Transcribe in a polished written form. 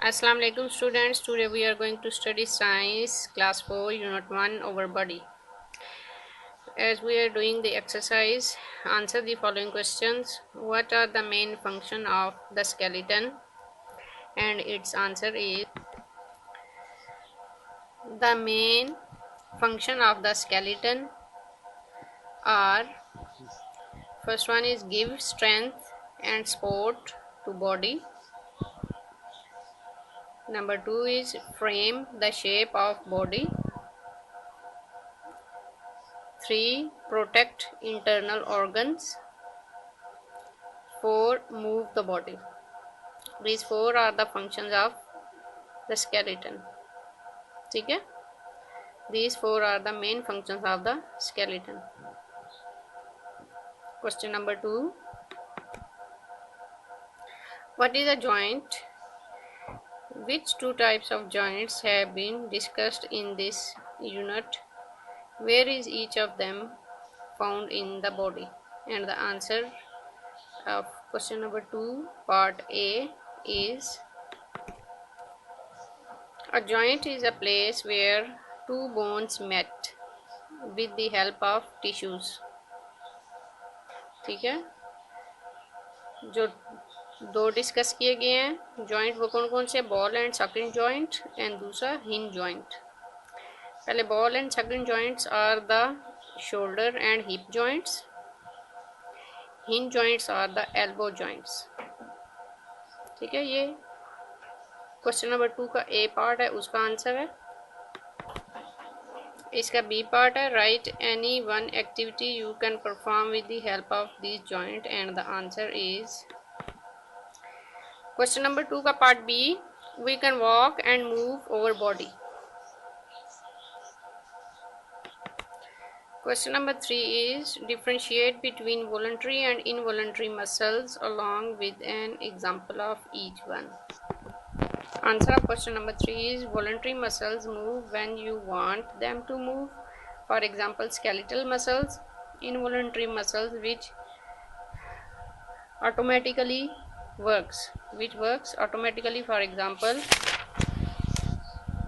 Assalamu alaikum students. Today we are going to study science class 4 unit 1 over body. As we are doing the exercise, answer the following questions. What are the main function of the skeleton? And its answer is the main function of the skeleton are, first one is give strength and support to body. Number 2 is frame the shape of body. 3. Protect internal organs. 4. Move the body. These 4 are the functions of the skeleton. ठीक है? These 4 are the main functions of the skeleton. Question number 2. What is a joint? Which two types of joints have been discussed in this unit? Where is each of them found in the body? And the answer of question number 2, part A, is a joint is a place where two bones met with the help of tissues. ठीक है, जो दो discuss किए गए हैं joint वो कौन कौन से, बॉल एंड सक्रिंग जॉइंट एंड दूसरा हिंज जॉइंट. पहले बॉल एंड सक्रिंग joints are the shoulder and hip joints. Hinge joints are the elbow joints. ठीक है, ये क्वेश्चन नंबर 2 का ए पार्ट है, उसका आंसर है. इसका बी पार्ट है, write any one activity you can perform with the help of this joint and the answer is question number 2 का part B, we can walk and move over body. Question number 3 is differentiate between voluntary and involuntary muscles along with an example of each one. Answer of question number 3 is voluntary muscles move when you want them to move. For example, skeletal muscles. Involuntary muscles which automatically works automatically. For example,